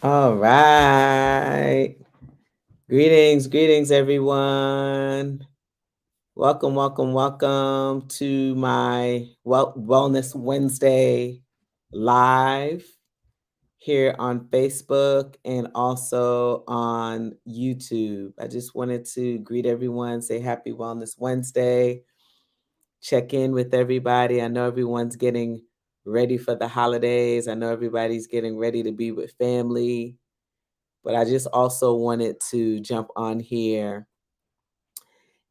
All right. Greetings, everyone. Welcome to my Wellness Wednesday live here on Facebook and also on YouTube. I just wanted to greet everyone, say happy Wellness Wednesday, check in with everybody. I know everyone's getting ready for the holidays. I know everybody's getting ready to be with family. But I just also wanted to jump on here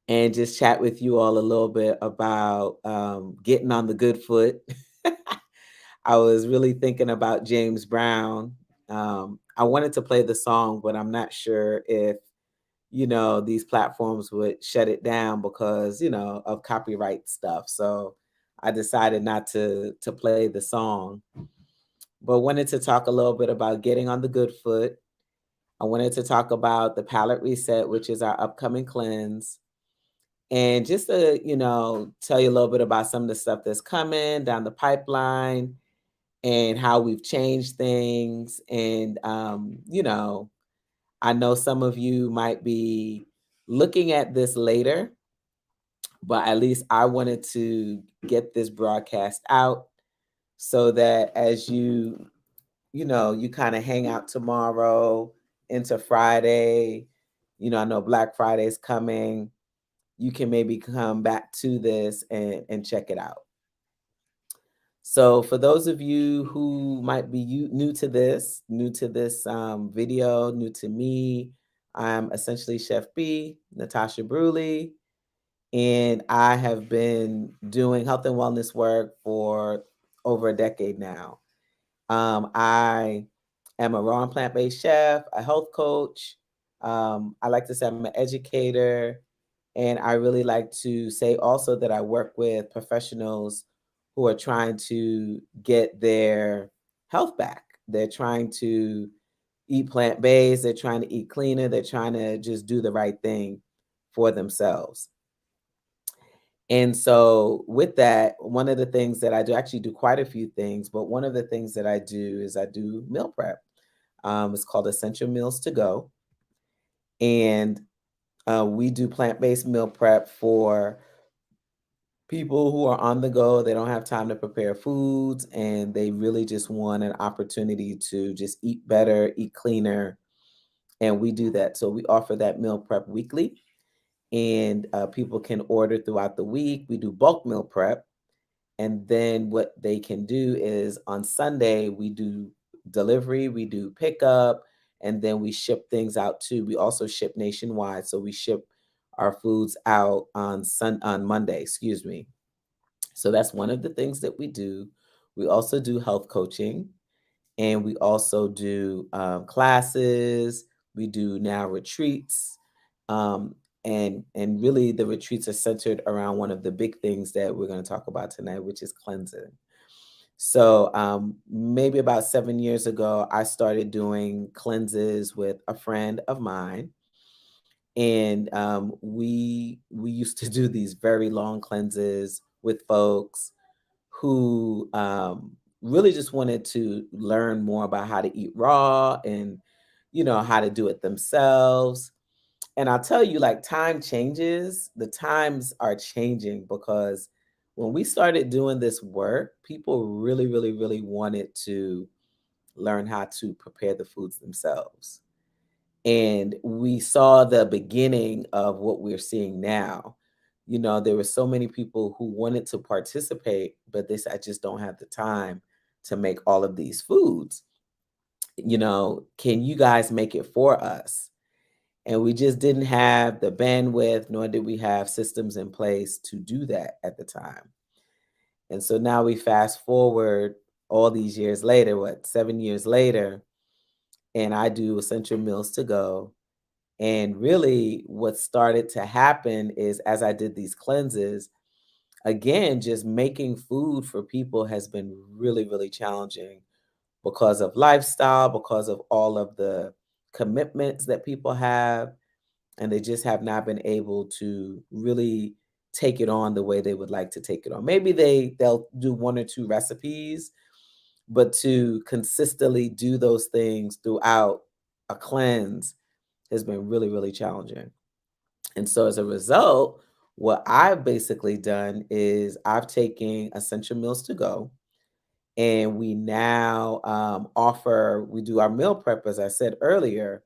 and just chat with you all a little bit about getting on the good foot. I was really thinking about James Brown. I wanted to play the song, but I'm not sure if these platforms would shut it down because of copyright stuff. So I decided not to play the song, but wanted to talk a little bit about getting on the good foot. I wanted to talk about the palette reset, which is our upcoming cleanse. And just to, tell you a little bit about some of the stuff that's coming down the pipeline and how we've changed things. And, I know some of you might be looking at this later, but at least I wanted to get this broadcast out so that as you kind of hang out tomorrow into Friday. I know Black Friday is coming. You can maybe come back to this and check it out. So, for those of you who might be new to this video, new to me, I'm essentially Chef B, Natasha Bruley, and I have been doing health and wellness work for over a decade now. I am a raw and plant based chef, a health coach. I like to say I'm an educator. And I really like to say also that I work with professionals who are trying to get their health back. They're trying to eat plant based, they're trying to eat cleaner, they're trying to just do the right thing for themselves. And so, with that, one of the things that I do, actually do quite a few things, but one of the things that I do is I do meal prep. It's called Essential Meals to Go. And we do plant based meal prep for people who are on the go. They don't have time to prepare foods and they really just want an opportunity to just eat better, eat cleaner. And we do that. So, we offer that meal prep weekly. And people can order throughout the week. We do bulk meal prep. And then what they can do is on Sunday, we do delivery, we do pickup, and then we ship things out too. We also ship nationwide. So we ship our foods out on Monday, excuse me. So that's one of the things that we do. We also do health coaching and we also do classes. We do now retreats. Um, and really the retreats are centered around one of the big things that we're going to talk about tonight, which is cleansing. So maybe about 7 years ago, I started doing cleanses with a friend of mine, and we used to do these very long cleanses with folks who really just wanted to learn more about how to eat raw and how to do it themselves. And I'll tell you, like, time changes, the times are changing because when we started doing this work, people really wanted to learn how to prepare the foods themselves. And we saw the beginning of what we're seeing now. There were so many people who wanted to participate, but they said, I just don't have the time to make all of these foods. Can you guys make it for us? And we just didn't have the bandwidth, nor did we have systems in place to do that at the time. And so now we fast forward all these years later, 7 years later, and I do Essential Meals to Go. And really, what started to happen is as I did these cleanses, again, just making food for people has been really challenging because of lifestyle, because of all of the commitments that people have, and they just have not been able to really take it on the way they would like to take it on. Maybe they'll do one or two recipes, but to consistently do those things throughout a cleanse has been really, really challenging. And so as a result, what I've basically done is I've taken Essential Meals to Go, and we now we do our meal prep, as I said earlier,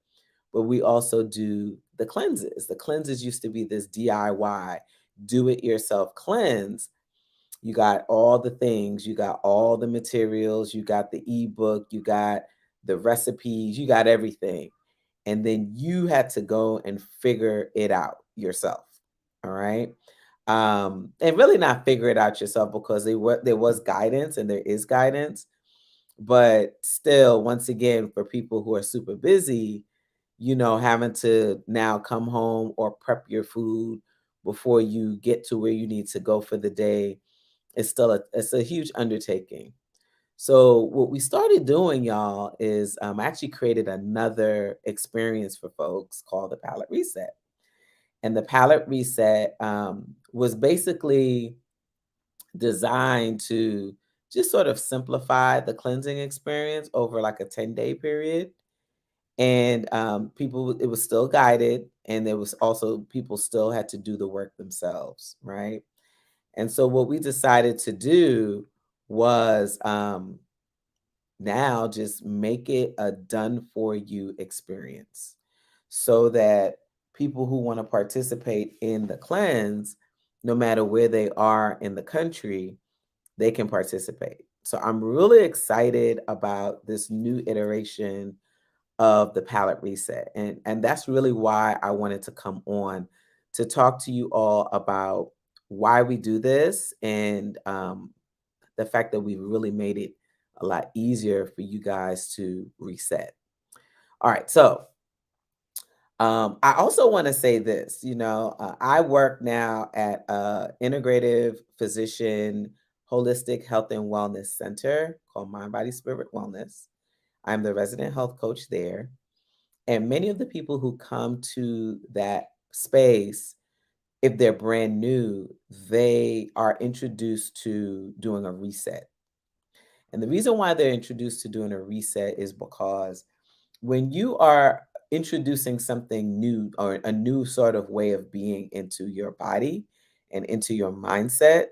but we also do the cleanses. The cleanses used to be this DIY, do it yourself cleanse. You got all the things, you got all the materials, you got the ebook, you got the recipes, you got everything. And then you had to go and figure it out yourself. All right. And really not figure it out yourself because there was guidance and there is guidance. But still, once again, for people who are super busy, having to now come home or prep your food before you get to where you need to go for the day, it's a huge undertaking. So what we started doing, y'all, is I actually created another experience for folks called the Palette Reset. And the Palette Reset was basically designed to just sort of simplify the cleansing experience over like a 10-day period. And people, it was still guided, and there was also people still had to do the work themselves, right? And so what we decided to do was now just make it a done for you experience so that people who want to participate in the cleanse, no matter where they are in the country, they can participate. So I'm really excited about this new iteration of the Palette Reset. And that's really why I wanted to come on to talk to you all about why we do this, and the fact that we really made it a lot easier for you guys to reset. All right, so I also want to say this. I work now at a integrative physician holistic health and wellness center called Mind Body Spirit Wellness. I'm the resident health coach there. And many of the people who come to that space, if they're brand new, they are introduced to doing a reset. And the reason why they're introduced to doing a reset is because when you are introducing something new or a new sort of way of being into your body and into your mindset,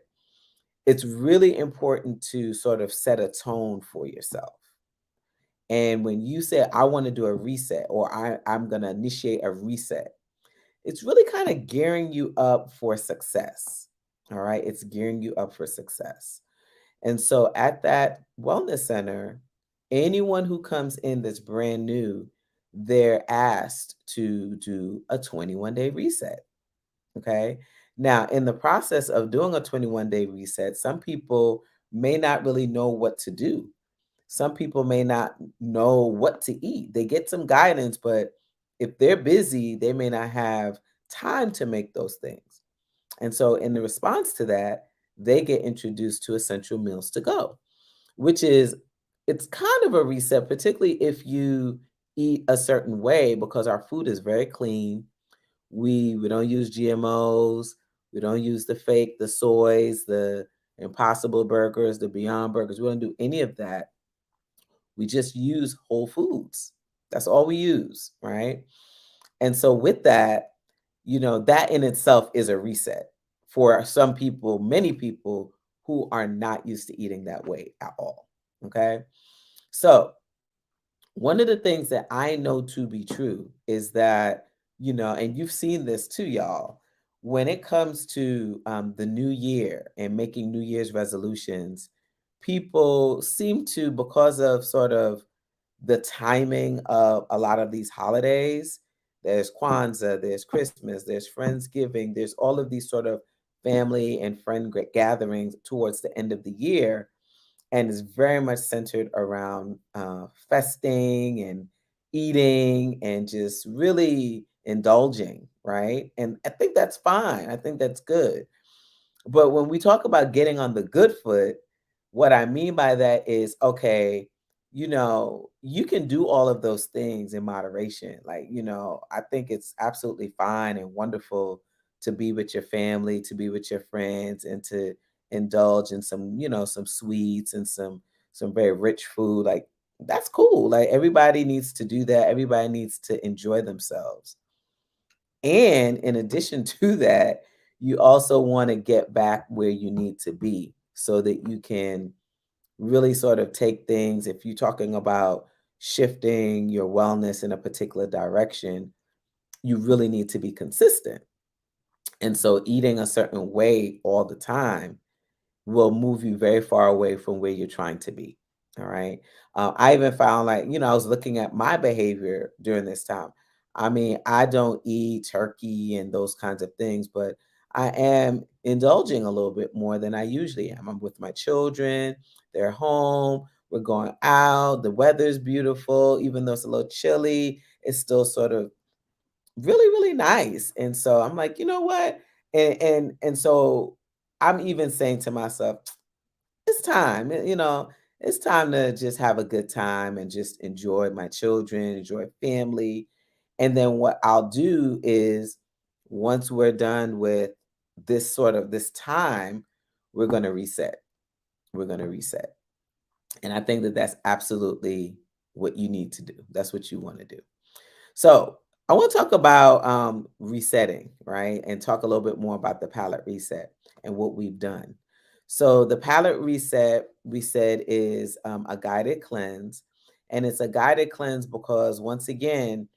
it's really important to sort of set a tone for yourself. And when you say, I want to do a reset, or I'm going to initiate a reset, it's really kind of gearing you up for success. All right. It's gearing you up for success. And so at that wellness center, anyone who comes in that's brand new, they're asked to do a 21-day reset. Okay. Now, in the process of doing a 21-day reset, some people may not really know what to do. Some people may not know what to eat. They get some guidance, but if they're busy, they may not have time to make those things. And so, in the response to that, they get introduced to Essential Meals to Go, which is it's kind of a reset, particularly if you eat a certain way, because our food is very clean. We don't use GMOs. We don't use the soys, the Impossible Burgers, the Beyond Burgers. We don't do any of that. We just use whole foods. That's all we use, right? And so with that, that in itself is a reset for some people, many people who are not used to eating that way at all. Okay. So one of the things that I know to be true is that, and you've seen this too, y'all, when it comes to the new year and making New Year's resolutions, people seem to, because of sort of the timing of a lot of these holidays, there's Kwanzaa, there's Christmas, there's Friendsgiving, there's all of these sort of family and friend gatherings towards the end of the year, and is very much centered around festing and eating and just really indulging, right? And I think that's fine. I think that's good. But when we talk about getting on the good foot, what I mean by that is, okay, you can do all of those things in moderation. Like, I think it's absolutely fine and wonderful to be with your family, to be with your friends, and to indulge in some, some sweets and some very rich food. Like, that's cool. Like, everybody needs to do that. Everybody needs to enjoy themselves. And in addition to that, you also want to get back where you need to be so that you can really sort of take things. If you're talking about shifting your wellness in a particular direction, you really need to be consistent. And so eating a certain way all the time will move you very far away from where you're trying to be. All right. I even found, like, I was looking at my behavior during this time. I mean, I don't eat turkey and those kinds of things, but I am indulging a little bit more than I usually am. I'm with my children, they're home, we're going out, the weather's beautiful, even though it's a little chilly, it's still sort of really, really nice. And so I'm like, you know what? And so I'm even saying to myself, it's time, it's time to just have a good time and just enjoy my children, enjoy family. And then what I'll do is, once we're done with this time, we're going to reset. We're going to reset. And I think that that's absolutely what you need to do. That's what you want to do. So I want to talk about resetting, right? And talk a little bit more about the palate reset and what we've done. So the palate reset, we said, is a guided cleanse. And it's a guided cleanse because, once again,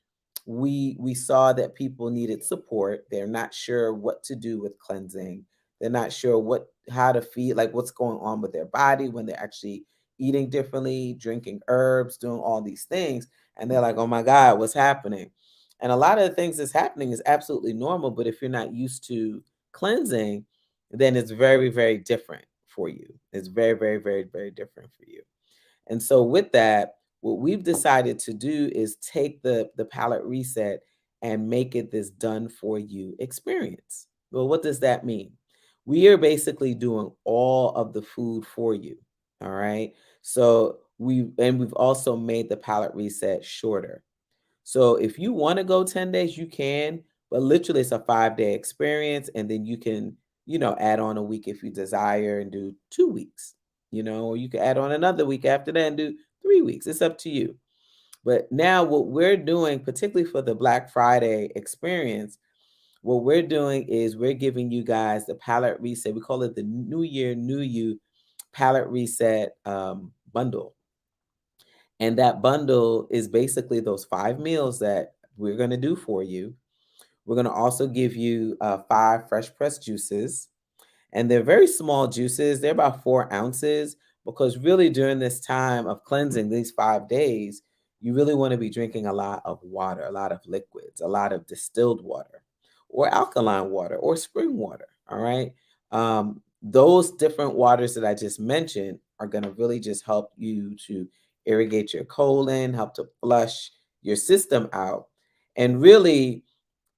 we saw that people needed support. They're not sure what to do with cleansing. They're not sure how to feed, like what's going on with their body when they're actually eating differently, drinking herbs, doing all these things. And they're like, oh my God, what's happening? And a lot of the things that's happening is absolutely normal. But if you're not used to cleansing, then it's very, very different for you. It's very, very, very, very different for you. And so with that, what we've decided to do is take the palate reset and make it this done for you experience. Well, what does that mean? We are basically doing all of the food for you. All right. So we've also made the palate reset shorter. So if you want to go 10 days, you can, but literally it's a 5-day experience. And then you can, add on a week if you desire and do 2 weeks, or you can add on another week after that and do 3 weeks. It's up to you. But now what we're doing, particularly for the Black Friday experience, what we're doing is we're giving you guys the palette reset. We call it the New Year, New You palette reset bundle. And that bundle is basically those 5 meals that we're going to do for you. We're going to also give you 5 fresh pressed juices. And they're very small juices. They're about 4 ounces, because really during this time of cleansing, these 5 days, you really want to be drinking a lot of water, a lot of liquids, a lot of distilled water or alkaline water or spring water. All right. Those different waters that I just mentioned are going to really just help you to irrigate your colon, help to flush your system out. And really,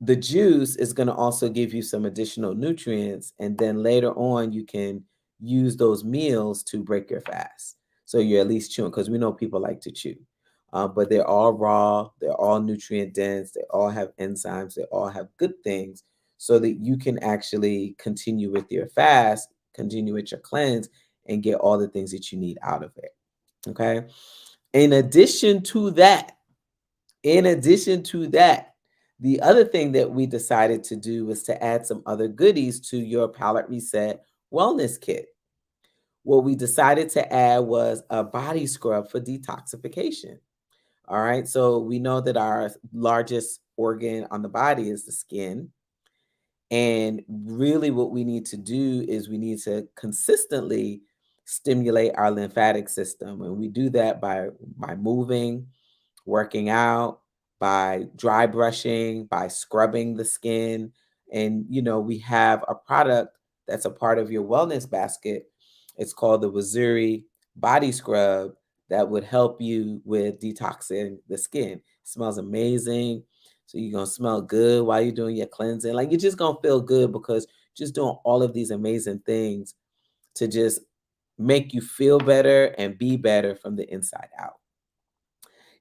the juice is going to also give you some additional nutrients. And then later on, you can use those meals to break your fast. So you're at least chewing, because we know people like to chew. But they're all raw, they're all nutrient dense, they all have enzymes, they all have good things, so that you can actually continue with your fast, continue with your cleanse, and get all the things that you need out of it. Okay. In addition to that, in addition to that, the other thing that we decided to do was to add some other goodies to your palate reset wellness kit. What we decided to add was a body scrub for detoxification. All right. So we know that our largest organ on the body is the skin. And really, what we need to do is we need to consistently stimulate our lymphatic system. And we do that by moving, working out, by dry brushing, by scrubbing the skin. And, we have a product that's a part of your wellness basket. It's called the Wazuri Body Scrub that would help you with detoxing the skin. It smells amazing. So you're going to smell good while you're doing your cleansing. Like, you're just going to feel good because just doing all of these amazing things to just make you feel better and be better from the inside out.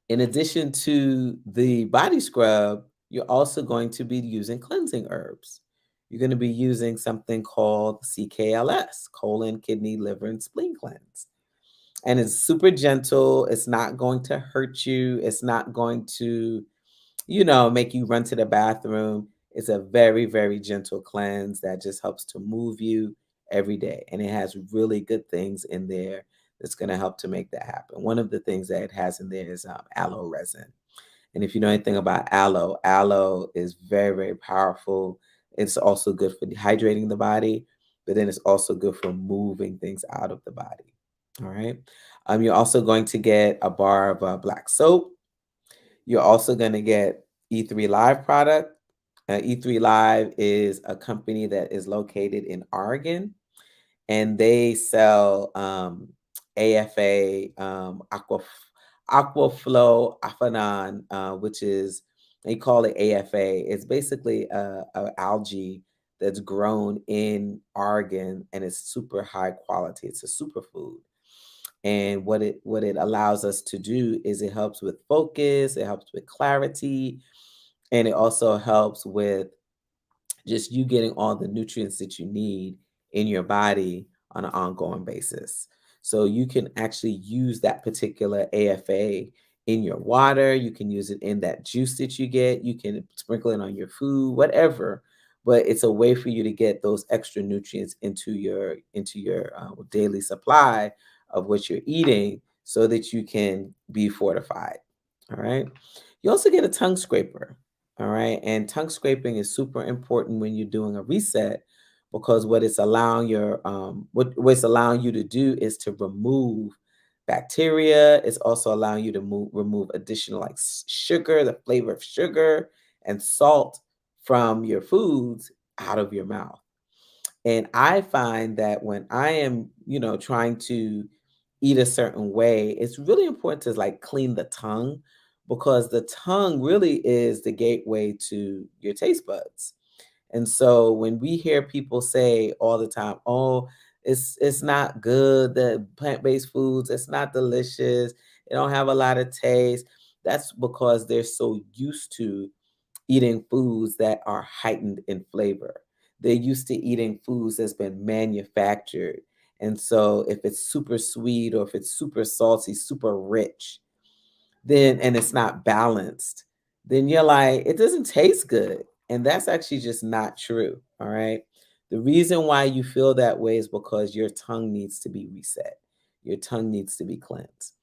In addition to the body scrub, you're also going to be using cleansing herbs. You're going to be using something called CKLS, colon, kidney, liver, and spleen cleanse. And it's super gentle. It's not going to hurt you. It's not going to, make you run to the bathroom. It's a very, very gentle cleanse that just helps to move you every day. And it has really good things in there that's going to help to make that happen. One of the things that it has in there is aloe resin. And if you know anything about aloe, aloe is very, very powerful. It's also good for dehydrating the body, but then it's also good for moving things out of the body. All right. You're also going to get a bar of black soap. You're also going to get E3 Live product. E3 Live is a company that is located in Oregon, and they sell AFA, Aquaflow Aphanon, which is, they call it AFA. It's basically a algae that's grown in Oregon, and it's super high quality. It's a superfood. And what it allows us to do is it helps with focus, it helps with clarity, and it also helps with just you getting all the nutrients that you need in your body on an ongoing basis. So you can actually use that particular AFA in your water. You can use it in that juice that you get. You can sprinkle it on your food, whatever. But it's a way for you to get those extra nutrients into your daily supply of what you're eating, so that you can be fortified. All right. You also get a tongue scraper. All right. And tongue scraping is super important when you're doing a reset, because what it's allowing you to do is to remove bacteria. It's also allowing you to remove additional like sugar, the flavor of sugar and salt from your foods out of your mouth. And I find that when I am, trying to eat a certain way, it's really important to like clean the tongue, because the tongue really is the gateway to your taste buds. And so when we hear people say all the time, "Oh, it's not good, the plant-based foods, it's not delicious, it don't have a lot of taste." That's because they're so used to eating foods that are heightened in flavor. They're used to eating foods that's been manufactured. And so if it's super sweet or if it's super salty, super rich, then and it's not balanced, then you're like, it doesn't taste good. And that's actually just not true. All right. The reason why you feel that way is because your tongue needs to be reset. Your tongue needs to be cleansed.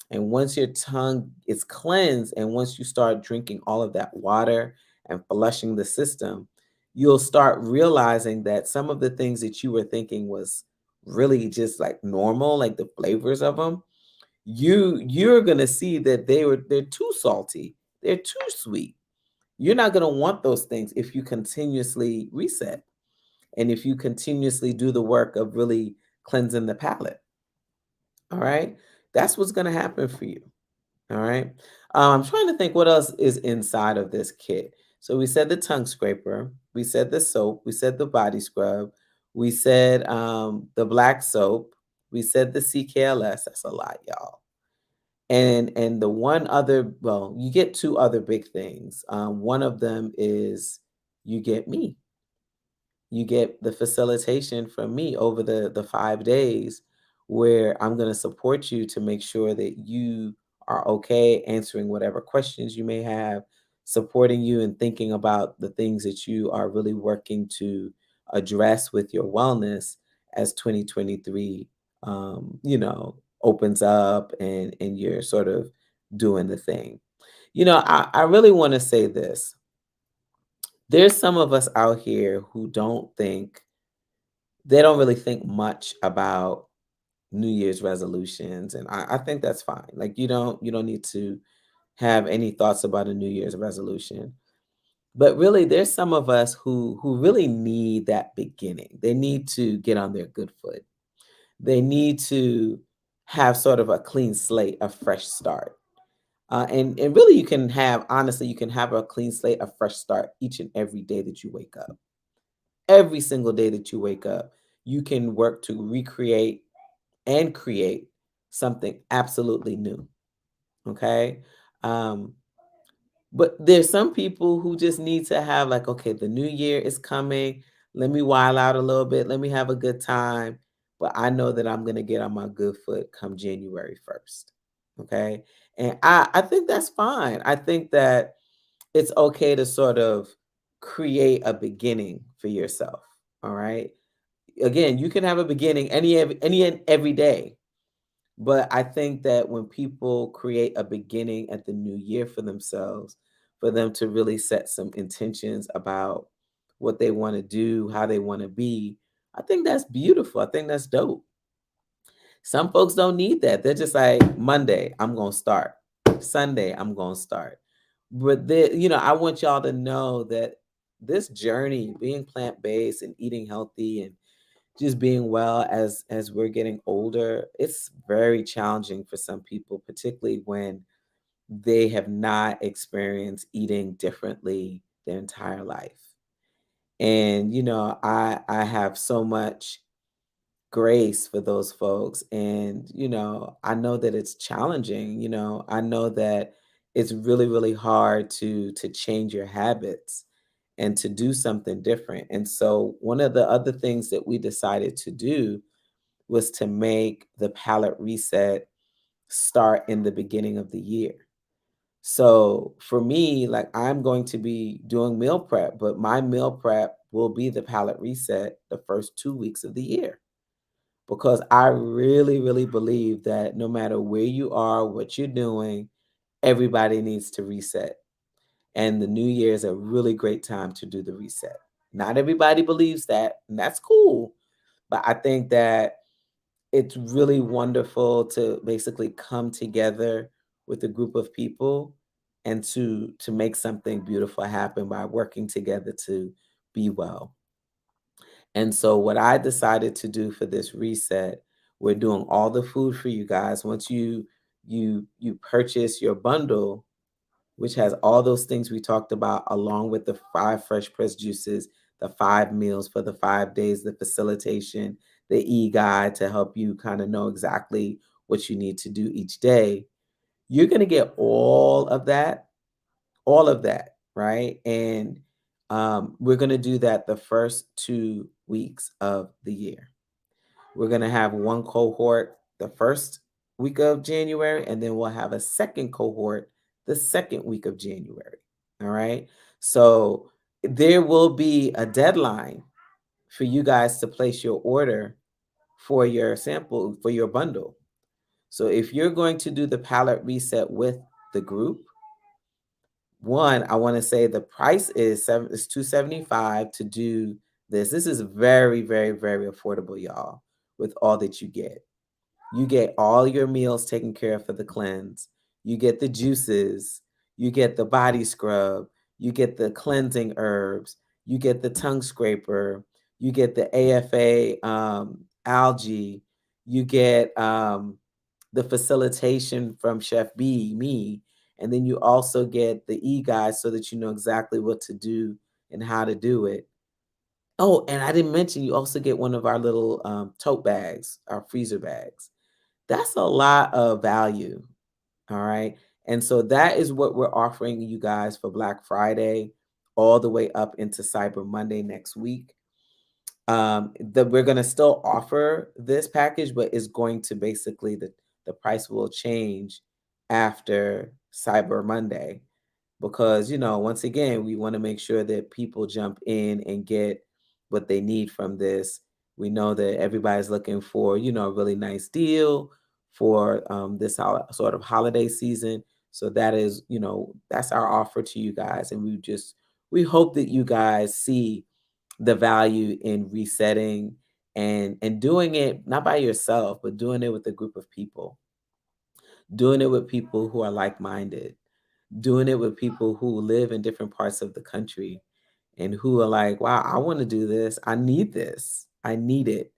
And once your tongue is cleansed, and once you start drinking all of that water and flushing the system, you'll start realizing that some of the things that you were thinking was really just like normal, like the flavors of them, you're gonna see that they're too salty, they're too sweet. You're not gonna want those things if you continuously reset, and if you continuously do the work of really cleansing the palate. All right, that's what's gonna happen for you. All right. I'm trying to think what else is inside of this kit. So we said the tongue scraper, we said the soap, we said the body scrub, we said the black soap, we said the CKLS. That's a lot, y'all. And the one other, well, you get two other big things. One of them is you get me. You get the facilitation from me over the 5 days, where I'm going to support you to make sure that you are okay, answering whatever questions you may have, supporting you and thinking about the things that you are really working to address with your wellness as 2023 opens up, and you're sort of doing the thing. I really want to say this. There's some of us out here who they don't really think much about New Year's resolutions. And I think that's fine. Like you don't need to have any thoughts about a New Year's resolution. But really, there's some of us who really need that beginning. They need to get on their good foot. They need to have sort of a clean slate, a fresh start. And really, honestly, you can have a clean slate, a fresh start each and every day that you wake up. Every single day that you wake up, you can work to recreate and create something absolutely new. Okay. Um, but there's some people who just need to have, like, okay, the new year is coming. Let me while out a little bit. Let me have a good time. but I know that I'm going to get on my good foot come January 1st. Okay. And I think that's fine. I think that it's okay to sort of create a beginning for yourself. All right. Again, you can have a beginning any and every day. But I think that when people create a beginning at the new year for themselves, for them to really set some intentions about what they want to do, how they want to be, I think that's beautiful. I think that's dope. Some folks don't need that. They're just like, Monday, I'm going to start. Sunday, I'm going to start. But I want y'all to know that this journey, being plant-based and eating healthy and just being well as we're getting older, it's very challenging for some people, particularly when they have not experienced eating differently their entire life. And I have so much grace for those folks, and I know that it's challenging. I know that it's really really hard to change your habits and to do something different. And so one of the other things that we decided to do was to make the palette reset start in the beginning of the year. So for me, like, I'm going to be doing meal prep, but my meal prep will be the palette reset the first 2 weeks of the year, because I really, really believe that no matter where you are, what you're doing, everybody needs to reset. And the new year is a really great time to do the reset. Not everybody believes that, and that's cool. But I think that it's really wonderful to basically come together with a group of people and to make something beautiful happen by working together to be well. And so what I decided to do for this reset, we're doing all the food for you guys. Once you purchase your bundle, which has all those things we talked about, along with the 5 fresh pressed juices, the 5 meals for the 5 days, the facilitation, the e-guide to help you kind of know exactly what you need to do each day. You're going to get all of that, right? And we're going to do that the first 2 weeks of the year. We're going to have one cohort the first week of January, and then we'll have a second cohort the second week of January. All right. So there will be a deadline for you guys to place your order for your sample, for your bundle. So if you're going to do the palette reset with the group, one, I want to say the price is $275 to do this. This is very, very, very affordable, y'all, with all that you get. You get all your meals taken care of for the cleanse. You get the juices. You get the body scrub. You get the cleansing herbs. You get the tongue scraper. You get the AFA algae. You get the facilitation from Chef B, me, and then you also get the e-guide so that you know exactly what to do and how to do it. Oh, and I didn't mention you also get one of our little tote bags, our freezer bags. That's a lot of value. All right. And so that is what we're offering you guys for Black Friday, all the way up into Cyber Monday next week. We're going to still offer this package, but it's going to basically, the price will change after Cyber Monday, because once again, we want to make sure that people jump in and get what they need from this. We know that everybody's looking for a really nice deal for this sort of holiday season. So that's our offer to you guys, and we hope that you guys see the value in resetting and doing it not by yourself, but doing it with a group of people, doing it with people who are like-minded, doing it with people who live in different parts of the country and who are like, wow, I want to do this. I need this. I need it.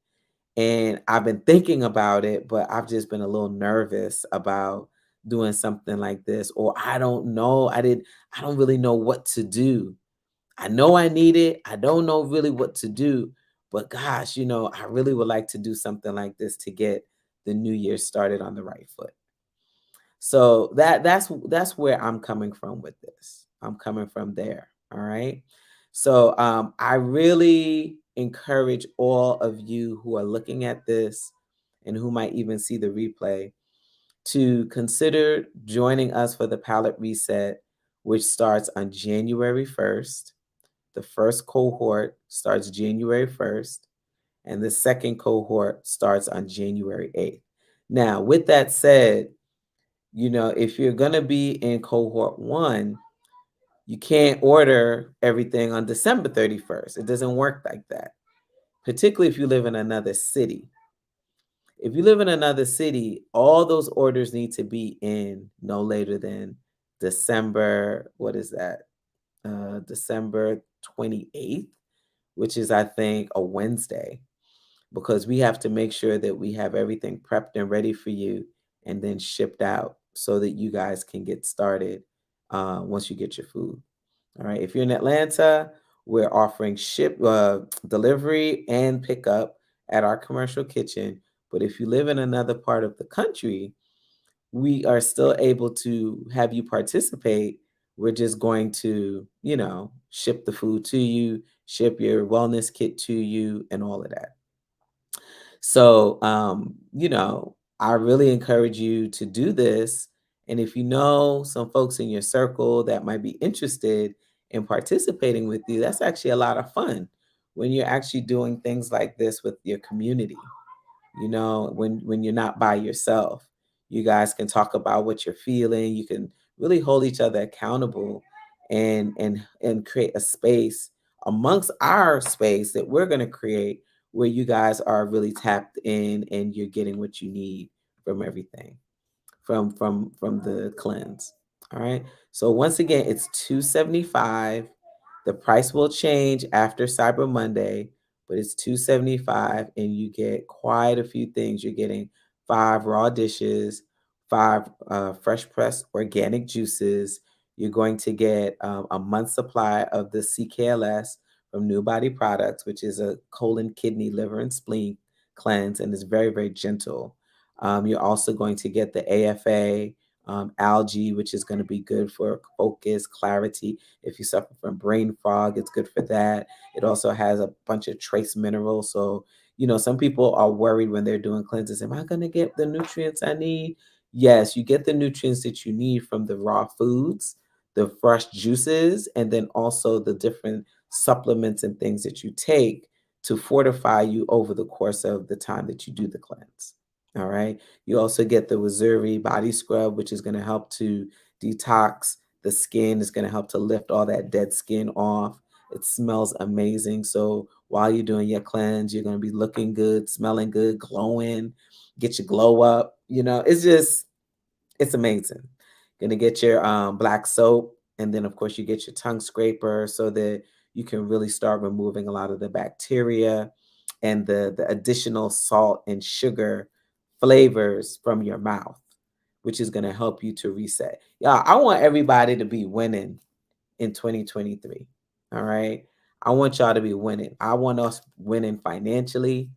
And I've been thinking about it, but I've just been a little nervous about doing something like this. Or I don't know. I don't really know what to do. I know I need it. I don't know really what to do. But gosh, I really would like to do something like this to get the new year started on the right foot. So that's where I'm coming from with this. I'm coming from there. All right. So I really encourage all of you who are looking at this and who might even see the replay to consider joining us for the palette reset, which starts on January 1st. The first cohort starts January 1st, and the second cohort starts on January 8th. Now, with that said, if you're going to be in cohort one, you can't order everything on December 31st. It doesn't work like that, particularly if you live in another city. If you live in another city, all those orders need to be in no later than December, what is that? December 28th, which is, I think, a Wednesday, because we have to make sure that we have everything prepped and ready for you and then shipped out so that you guys can get started once you get your food. All right. If you're in Atlanta, we're offering delivery and pickup at our commercial kitchen. But if you live in another part of the country, we are still able to have you participate. We're just going to, ship the food to you, ship your wellness kit to you, and all of that. So, I really encourage you to do this. And if you know some folks in your circle that might be interested in participating with you, that's actually a lot of fun when you're actually doing things like this with your community. When you're not by yourself, you guys can talk about what you're feeling. You can really hold each other accountable and create a space amongst our space that we're going to create where you guys are really tapped in and you're getting what you need from everything from the cleanse. All right. So once again, it's 275. The price will change after Cyber Monday, but it's 275 and you get quite a few things. You're getting 5 raw dishes, 5 fresh pressed organic juices. You're going to get a month supply of the CKLS from New Body Products, which is a colon, kidney, liver, and spleen cleanse, and is very, very gentle. You're also going to get the AFA algae, which is going to be good for focus, clarity. If you suffer from brain fog, it's good for that. It also has a bunch of trace minerals. So, some people are worried when they're doing cleanses. Am I going to get the nutrients I need? Yes, you get the nutrients that you need from the raw foods, the fresh juices, and then also the different supplements and things that you take to fortify you over the course of the time that you do the cleanse. All right. You also get the Wazuri body scrub, which is going to help to detox the skin. It's going to help to lift all that dead skin off. It smells amazing. So while you're doing your cleanse, you're going to be looking good, smelling good, glowing, get your glow up. It's amazing. Going to get your black soap. And then, of course, you get your tongue scraper so that you can really start removing a lot of the bacteria and the additional salt and sugar flavors from your mouth, which is going to help you to reset. Yeah, I want everybody to be winning in 2023. All right. I want y'all to be winning. I want us winning financially.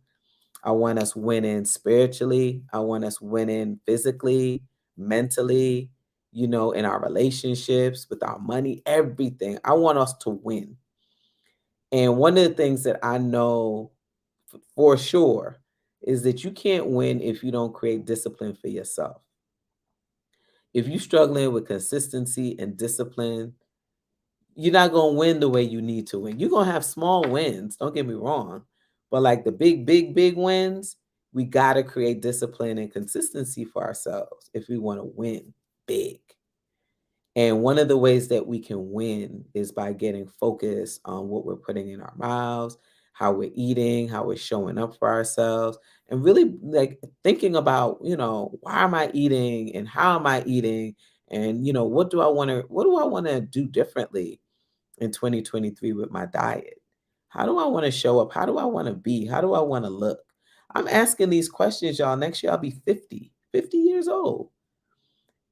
I want us winning spiritually. I want us winning physically, mentally, in our relationships, with our money, everything. I want us to win. And one of the things that I know for sure is that you can't win if you don't create discipline for yourself. If you're struggling with consistency and discipline, you're not going to win the way you need to win. You're going to have small wins, don't get me wrong. But like the big, big, big wins, we got to create discipline and consistency for ourselves if we want to win big. And one of the ways that we can win is by getting focused on what we're putting in our mouths, how we're eating, how we're showing up for ourselves, and really like thinking about, why am I eating and how am I eating? And, what do I want to do differently in 2023 with my diet? How do I want to show up? How do I want to be? How do I want to look? I'm asking these questions, y'all. Next year I'll be 50 years old.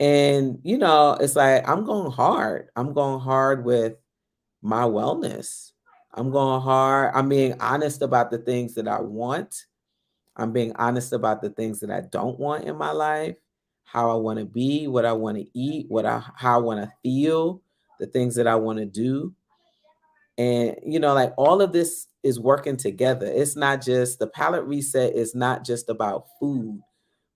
And, it's like I'm going hard. I'm going hard with my wellness. I'm going hard. I'm being honest about the things that I want. I'm being honest about the things that I don't want in my life, how I want to be, what I want to eat, how I want to feel, the things that I want to do. And, like all of this is working together. It's not just the palate reset is not just about food,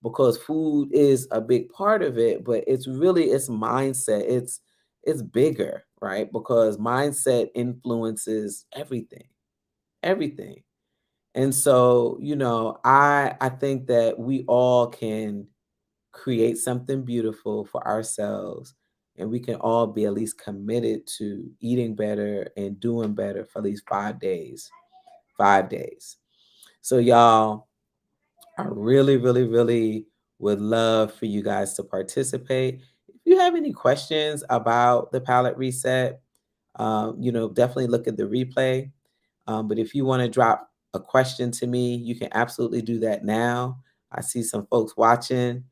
because food is a big part of it, but it's mindset. It's bigger, right? Because mindset influences everything. Everything. And so, I think that we all can create something beautiful for ourselves, and we can all be at least committed to eating better and doing better for at least 5 days. 5 days. So y'all, I really, really, really would love for you guys to participate. If you have any questions about the palette reset, definitely look at the replay. But if you want to drop a question to me, you can absolutely do that now. I see some folks watching.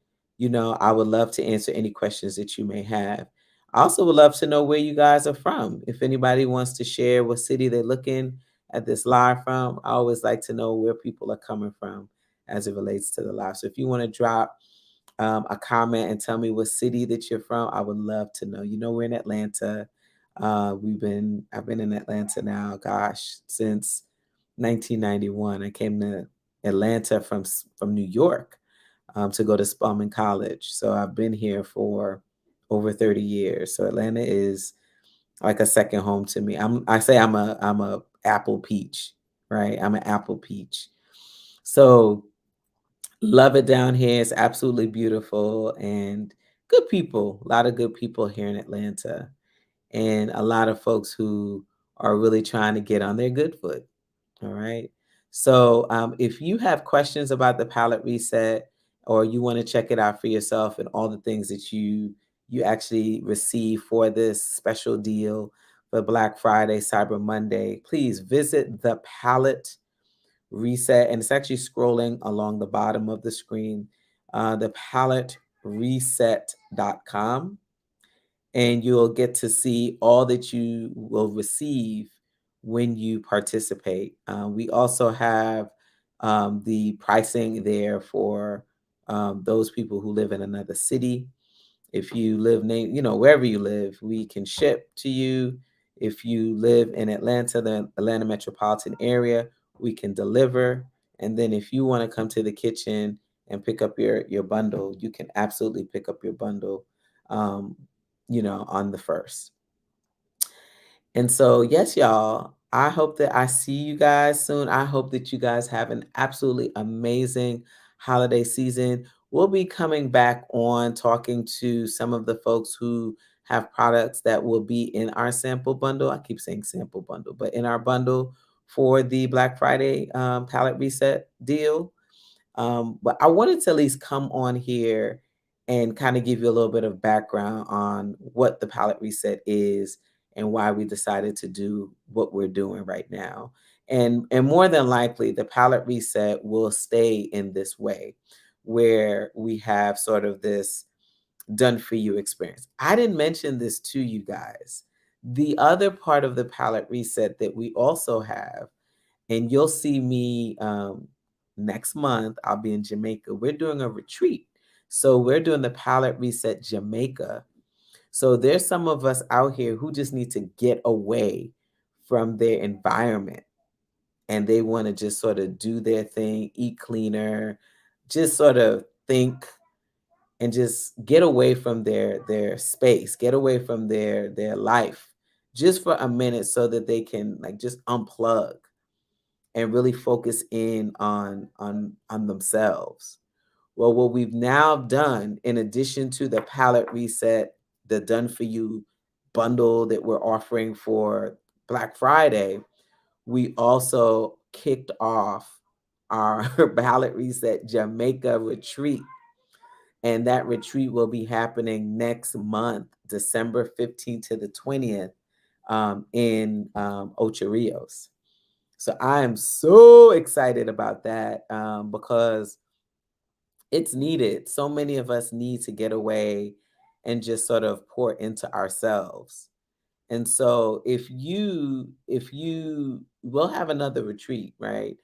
I would love to answer any questions that you may have. I also would love to know where you guys are from. If anybody wants to share what city they're looking at this live from, I always like to know where people are coming from as it relates to the live. So if you want to drop a comment and tell me what city that you're from, I would love to know. We're in Atlanta. I've been in Atlanta now, gosh, since 1991. I came to Atlanta from New York to go to Spelman College. So I've been here for over 30 years. So Atlanta is like a second home to me. I'm a apple peach, right? I'm an apple peach. So love it down here. It's absolutely beautiful and good people. A lot of good people here in Atlanta, and a lot of folks who are really trying to get on their good foot. All right. So if you have questions about the palette reset, or you want to check it out for yourself and all the things that you actually receive for this special deal for Black Friday, Cyber Monday, please visit the palette reset, and it's actually scrolling along the bottom of the screen, thepalettereset.com, and you'll get to see all that you will receive when you participate. We also have the pricing there for those people who live in another city. If you live, wherever you live, we can ship to you. If you live in Atlanta, the Atlanta metropolitan area, we can deliver. And then if you want to come to the kitchen and pick up your bundle, you can absolutely pick up your bundle, on the first. And so, yes, y'all, I hope that I see you guys soon. I hope that you guys have an absolutely amazing holiday season. We'll be coming back on talking to some of the folks who have products that will be in our sample bundle. I keep saying sample bundle, but in our bundle for the Black Friday palette reset deal. But I wanted to at least come on here and kind of give you a little bit of background on what the palette reset is and why we decided to do what we're doing right now. And more than likely, the palette reset will stay in this way, where we have sort of this done for you experience. I didn't mention this to you guys. The other part of the palette reset that we also have, and you'll see me next month, I'll be in Jamaica. We're doing a retreat. So we're doing the Palette Reset Jamaica. So there's some of us out here who just need to get away from their environment, and they want to just sort of do their thing, eat cleaner, just sort of think, and just get away from their space, get away from their life just for a minute, so that they can like just unplug and really focus in on themselves. Well, what we've now done, in addition to the palette reset, the done for you bundle that we're offering for Black Friday, we also kicked off our palette reset Jamaica retreat. And that retreat will be happening next month, December 15th to the 20th, in Ocho Rios. So I am so excited about that, because it's needed. So many of us need to get away and just sort of pour into ourselves. And so if you will have another retreat, right?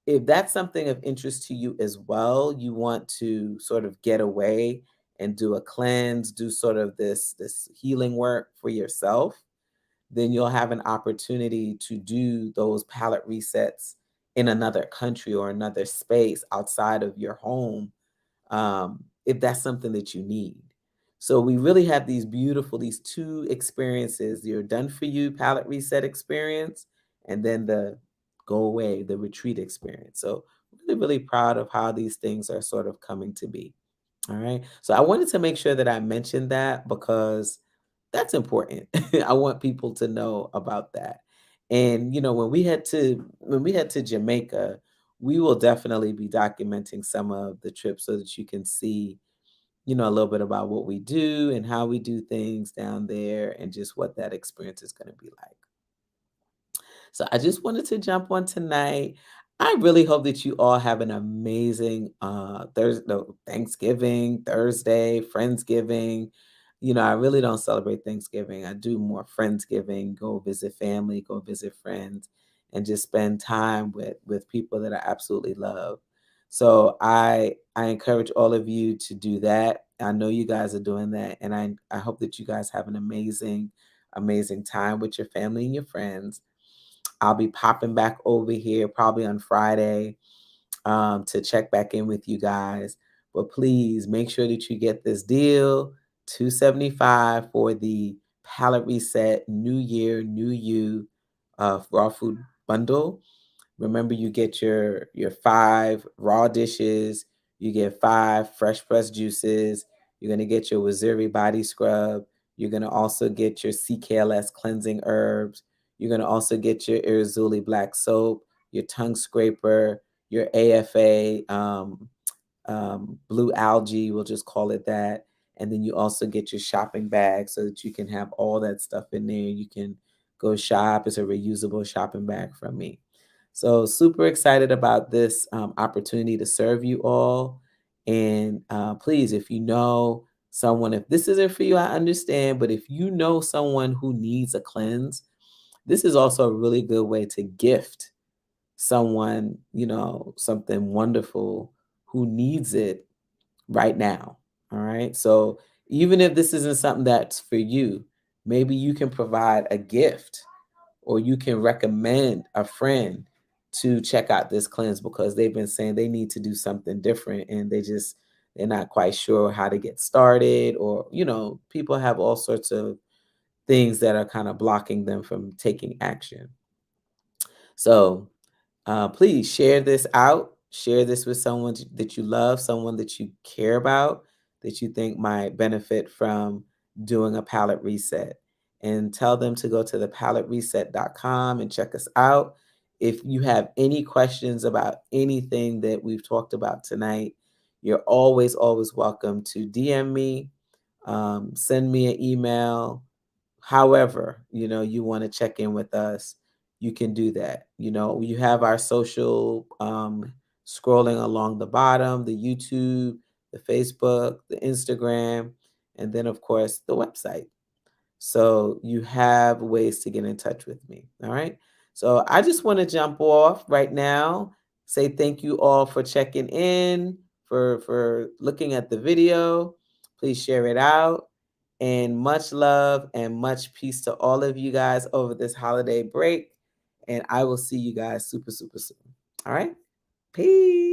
If that's something of interest to you as well, you want to sort of get away and do a cleanse, do sort of this healing work for yourself, then you'll have an opportunity to do those palette resets in another country or another space outside of your home, if that's something that you need. So we really have these two experiences, your done for you palette reset experience, and then the go away, the retreat experience. So really, really proud of how these things are sort of coming to be. All right. So I wanted to make sure that I mentioned that because that's important. I want people to know about that. And when we head to Jamaica, we will definitely be documenting some of the trips so that you can see, a little bit about what we do and how we do things down there and just what that experience is going to be like. So I just wanted to jump on tonight. I really hope that you all have an amazing Thursday, no, Thanksgiving, Thursday, Friendsgiving. I really don't celebrate Thanksgiving. I do more Friendsgiving, go visit family, go visit friends, and just spend time with people that I absolutely love. So I encourage all of you to do that. I know you guys are doing that, and I hope that you guys have an amazing, amazing time with your family and your friends. I'll be popping back over here probably on Friday to check back in with you guys. But please make sure that you get this deal, 275 for the palette reset New Year, New You raw food bundle. Remember, you get your 5 raw dishes, you get 5 fresh pressed juices, you're gonna get your Waziri body scrub, you're gonna also get your CKLS cleansing herbs, you're gonna also get your Irizuli black soap, your tongue scraper, your AFA blue algae, we'll just call it that. And then you also get your shopping bag so that you can have all that stuff in there. You can go shop. It's a reusable shopping bag from me. So super excited about this opportunity to serve you all. And please, if you know someone, if this isn't for you, I understand. But if you know someone who needs a cleanse, this is also a really good way to gift someone, something wonderful who needs it right now. All right. So even if this isn't something that's for you, maybe you can provide a gift or you can recommend a friend to check out this cleanse because they've been saying they need to do something different and they're not quite sure how to get started, or people have all sorts of things that are kind of blocking them from taking action. So please share this out. Share this with someone that you love, someone that you care about, that you think might benefit from doing a palette reset. And tell them to go to thepalettereset.com and check us out. If you have any questions about anything that we've talked about tonight, you're always, always welcome to DM me, send me an email, however, you want to check in with us, you can do that. You have our social scrolling along the bottom, the YouTube, the Facebook, the Instagram, and then of course the website. So you have ways to get in touch with me. All right. So I just want to jump off right now, say thank you all for checking in, for looking at the video. Please share it out. And much love and much peace to all of you guys over this holiday break. And I will see you guys super, super soon. All right. Peace.